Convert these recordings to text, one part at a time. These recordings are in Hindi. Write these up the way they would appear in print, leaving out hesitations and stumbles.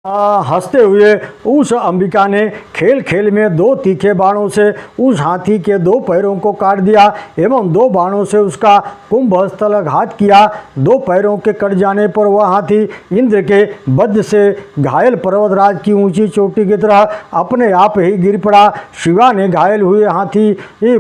हंसते हुए उस अंबिका ने खेल खेल में दो तीखे बाणों से उस हाथी के दो पैरों को काट दिया एवं दो बाणों से उसका कुंभस्थल घात किया। दो पैरों के कट जाने पर वह हाथी इंद्र के वज्र से घायल पर्वतराज की ऊंची चोटी की तरह अपने आप ही गिर पड़ा। शिवा ने घायल हुए हाथी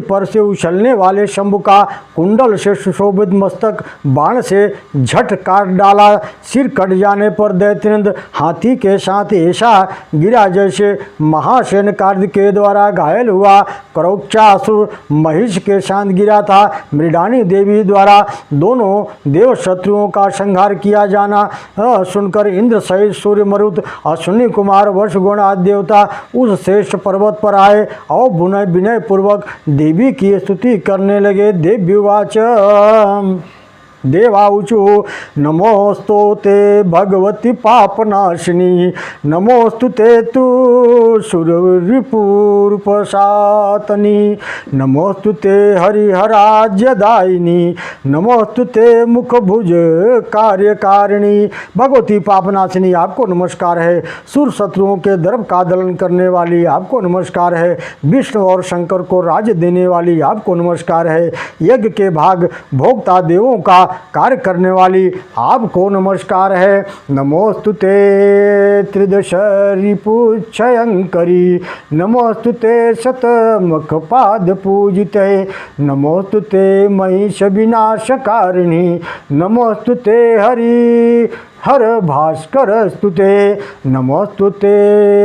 पर से उछलने वाले शंभु का कुंडल से सुशोभित मस्तक बाण से झट काट डाला। सिर कट जाने पर दैत्यनंद हाथी के साथ ऐसा गिरा जैसे महासेन कार्तिकेय द्वारा घायल हुआ करौचासुर महिष के साथ गिरा था। मृडानी देवी द्वारा दोनों देव शत्रुओं का संहार किया जाना सुनकर इंद्र सहित सूर्य मरुत अश्विनी कुमार वर्षगुण आदि देवता उस श्रेष्ठ पर्वत पर आए और विनय पूर्वक देवी की स्तुति करने लगे। देव्युवाच देवाऊचु नमोस्तु ते भगवती पापनाशिनी नमोस्तु ते तु सुररिपुरपसातनी नमोस्तु ते हरिहराज्यदायिनी नमोस्तु ते मुखभुज कार्यकारिणी। भगवती पापनाशिनी आपको नमस्कार है। सुर शत्रुओं के दर्प का दलन करने वाली आपको नमस्कार है। विष्णु और शंकर को राज्य देने वाली आपको नमस्कार है। यज्ञ के भाग भोक्ता देवों का कार्य करने वाली आपको नमस्कार है। नमोस्तुते त्रिदश रिपुच्छयंकरी नमोस्तुते शतमुखपाद पूजिते नमोस्तुते महिष विनाशकारिणी नमोस्तुते हरि हर भास्कर स्तुते नमोस्तुते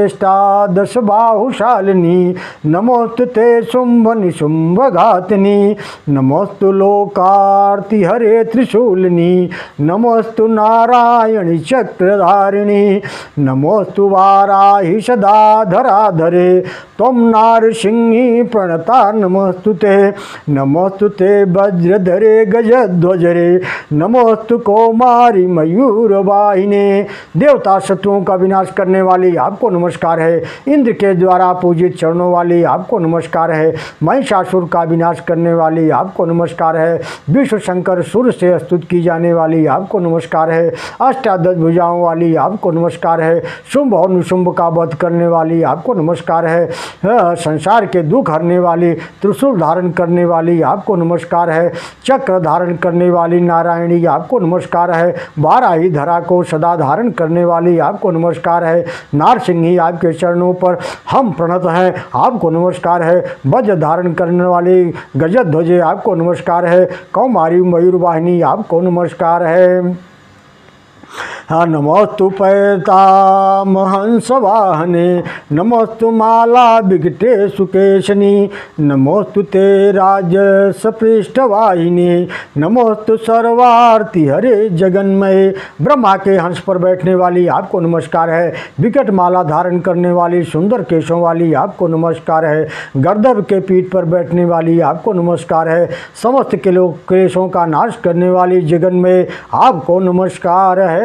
अष्टादश बाहुशालिनी नमोस्तुते शुंभ निशुंभ घातिनी नमोस्तु लोकार्ति हरे त्रिशूलिनी नमोस्तु नारायणी चक्रधारिणी नमोस्तु वाराही सदा धराधरे त्वं नारसिंही प्रणता नमोस्तुते नमोस्तुते वज्रधरे गजध्वजरे नमोस्तु कौमारी मयूर वाहिने। देवता शत्रुओं का विनाश करने वाली आपको नमस्कार है। इंद्र के द्वारा पूजित चरणों वाली आपको नमस्कार है। महिषासुर का विनाश करने वाली आपको नमस्कार है। विश्व शंकर सूर्य से स्तुत की जाने वाली आपको नमस्कार है। अष्टादश भुजाओं वाली आपको नमस्कार है। शुंभ और निशुंभ का वध करने वाली आपको नमस्कार है। संसार के दुख हरने वाली त्रिशूल धारण करने वाली आपको नमस्कार है। चक्र धारण करने वाली नारायणी आपको नमस्कार है। वाराही धरा को सदा धारण करने वाली आपको नमस्कार है। नारसिंही आपके चरणों पर हम प्रणत हैं आपको नमस्कार है। वज्र धारण करने वाली गजध्वजे आपको नमस्कार है। कौमारी मयूर वाहिनी आपको नमस्कार है। नमोस्तु पैतामहंस वाहने नमोस्तु माला विघटे सुकेशनी नमोस्तु ते राजस पृष्ठवाहिनी नमोस्तु सर्वार्ति हरे जगन्मय। ब्रह्मा के हंस पर बैठने वाली आपको नमस्कार है। विकट माला धारण करने वाली सुंदर केशों वाली आपको नमस्कार है। गर्दभ के पीठ पर बैठने वाली आपको नमस्कार है। समस्त क्लेशों का नाश करने वाली जगन्मय आपको नमस्कार है।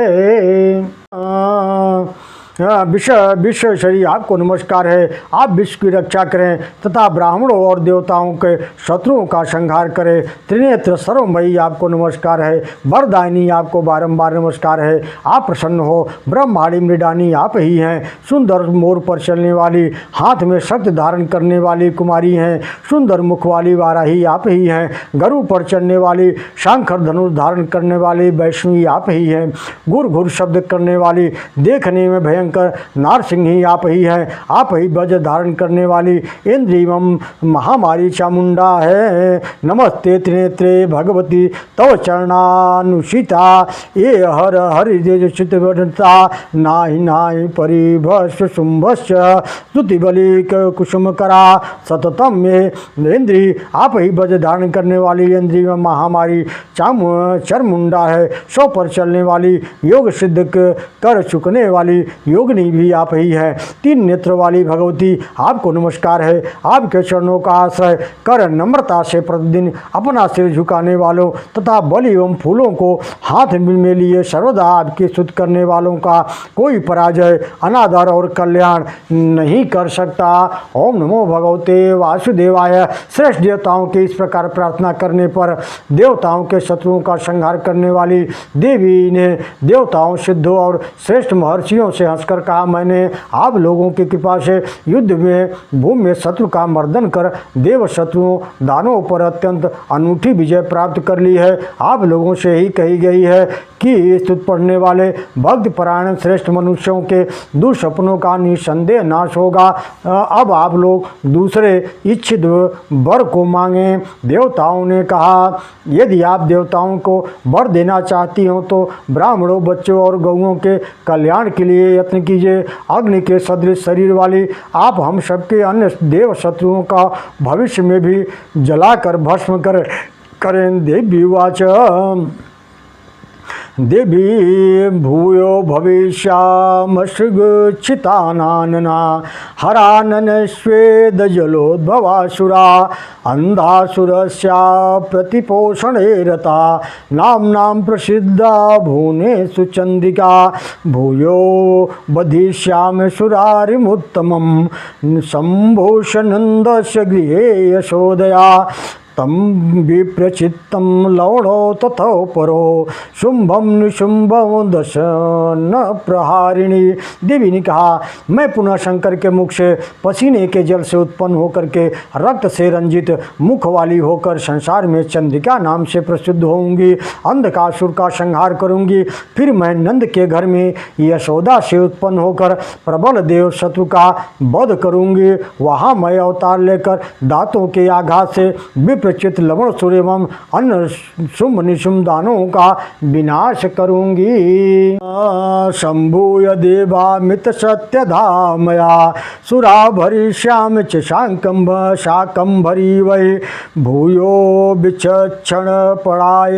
विश्वेश्वरी आपको नमस्कार है। आप विश्व की रक्षा करें तथा ब्राह्मणों और देवताओं के शत्रुओं का संहार करें। त्रिनेत्र सर्वमयी आपको नमस्कार है। वरदायिनी आपको बारंबार नमस्कार है। आप प्रसन्न हो। ब्रह्माणी मृडानी आप ही हैं। सुंदर मोर पर चलने वाली हाथ में शक्ति धारण करने वाली कुमारी हैं। सुंदर मुख वाली वाराही आप ही हैं। गरुड़ पर चढ़ने वाली शंकर धनुष धारण करने वाली वैष्णवी आप ही हैं। घुर घुर शब्द करने वाली देखने में भयंकर नारसिंही आप ही हैं। आप ही वज्र धारण करने वाली इंद्र एवं महामारी चामुंडा है। नमस्ते त्रिनेत्रे भगवती तव चरणानुषिता ये हर हरिचिता नाहि नाहि परिभस्व शुंभश्च स्तुति बलि कुसुम करा सततम में। इंद्री आप ही वज्र धारण करने वाली इंद्री एवं महामारी चरमुंडा है। 100 पर चलने वाली योग सिद्ध कर चुकने वाली योगिनी भी आप ही है। 3 नेत्र वाली भगवती आपको नमस्कार है। आपके चरणों का आश्रय कर नम्रता से प्रतिदिन अपना सिर झुकाने वालों तथा बल एवं फूलों को हाथ में लिए सर्वदा आपकी स्तुति करने वालों का कोई पराजय अनादर और कल्याण नहीं कर सकता। ओम नमो भगवते वासुदेवाय। श्रेष्ठ देवताओं के इस प्रकार प्रार्थना करने पर देवताओं के शत्रुओं का संहार करने वाली देवी ने देवताओं सिद्धों और श्रेष्ठ महर्षियों से हंसकर कहा, मैंने आप लोगों की कृपा से युद्ध में भूमि में शत्रु का मर्दन कर देव शत्रुओं दानवों पर अत्यंत अनूठी विजय प्राप्त कर ली है। आप लोगों से ही कही गई है कि स्तुति पढ़ने वाले भक्त परायण श्रेष्ठ मनुष्यों के दुःस्वप्नों का निसंदेह नाश होगा। अब आप लोग दूसरे इच्छित वर को मांगें। देवताओं ने कहा, यदि आप देवताओं को वर देना चाहती हो तो ब्राह्मणों, बच्चों और गौओं के कल्याण के लिए यत्न कीजिए। अग्नि के सदृश शरीर वाली आप हम सबके अन्य देव शत्रुओं का भविष्य में भी जलाकर भस्म करें। देवी वाच, देवी भूयो भविष्यामसृगच्छितानानना हरानन स्वेद जलोद्भवासुरा अंधासुरस्या प्रतिपोषणे रता नाम्नां प्रसिद्धा भुवने सुचंद्रिका भूयो वधिष्यामि सुरारिमुत्तमं सम्भूषनन्दस्य गृहे यशोदया तम विप्रचित्तं लवणो तथो परो शुंभम निशुंभम दशन प्रहारिणी। देवी ने कहा, मैं पुनः शंकर के मुख से पसीने के जल से उत्पन्न होकर के रक्त से रंजित मुख वाली होकर संसार में चंद्रिका नाम से प्रसिद्ध होंगी। अंधकासुर का संहार करूंगी। फिर मैं नंद के घर में यशोदा से उत्पन्न होकर प्रबल देव शत्रु का वध करूंगी। वहाँ मैं अवतार लेकर दांतों के आघात से विप्रचित लवण सुर एवं अन्य शुंभ निशुंभ दानों का विनाश करूंगी। शंभूय देवामित सत्यधामया सुरा भरिष्यामि च शाकंभरी वै भूयो विचक्षण पराय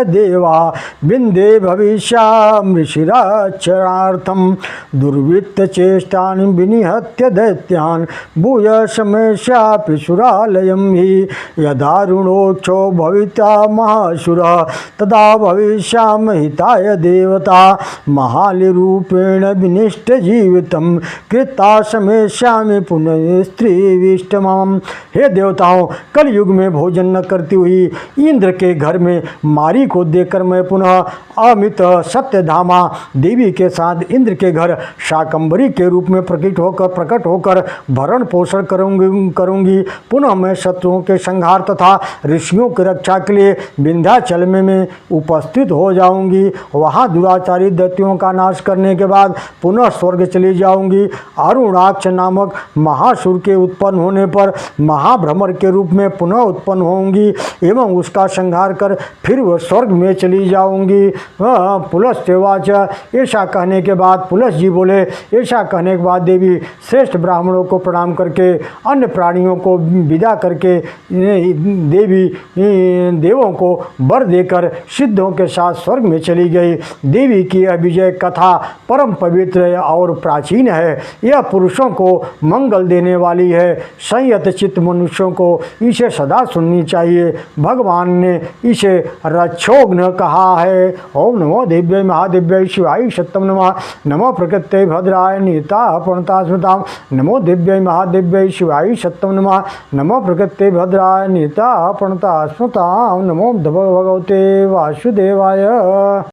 देवा बिंदे भविष्यामि ऋषिराक्षरार्थं दुर्वृत्त चेष्टान् विनिहत्य दैत्यान् भूय शमेष्यापि सुरालयं हि यदारुणोक्षो भविता महासुरः तदा भविष्यामि हिताय देवता महालिरूपेण विनिष्ट जीवितं कृता शमेष्यामि पुनः स्त्रीविष्टमम्। हे देवताओं, कल युग में भोजन न करती हुई इंद्र के घर में मारी को देखकर मैं पुनः अमित सत्यधामा देवी के साथ इंद्र के घर शाकंभरी के रूप में प्रकट होकर भरण पोषण करूंगी। पुनः मैं शत्रुओं के संहार तथा ऋषियों की रक्षा के लिए विंध्याचल में उपस्थित हो जाऊंगी। वहाँ दुराचारी दैत्यों का नाश करने के बाद पुनः स्वर्ग चली जाऊंगी। अरुणाक्ष नामक महासुर के उत्पन्न होने पर महाभ्रमर के रूप में पुनः उत्पन्न होंगी एवं उसका संहार कर फिर वह स्वर्ग में चली जाऊंगी। पुलस्त्यवाच, ऐसा कहने के बाद पुलस जी बोले, ऐसा कहने के बाद देवी श्रेष्ठ ब्राह्मणों को प्रणाम करके अन्य प्राणियों को विदा करके देवों को वर देकर सिद्धों के साथ स्वर्ग में चली गई। देवी की यह विजय कथा परम पवित्र और प्राचीन है। यह पुरुषों को मंगल देने वाली है। संयत चित्त मनुष्यों को इसे सदा सुननी चाहिए। भगवान ने इसे रक्षोघ्न कहा है। ओम नमो दिव्य महादिव्य शिवाय सत्यम नमः। नमो प्रकृते भद्राय नीता प्रणता स्मृताम। नमो दिव्य महादिव्य शिवाय सत्यम नमः। नमो प्रकृते भद्राय नीता प्रणता स्मृताम। नमो भगवते वासुदेवाय।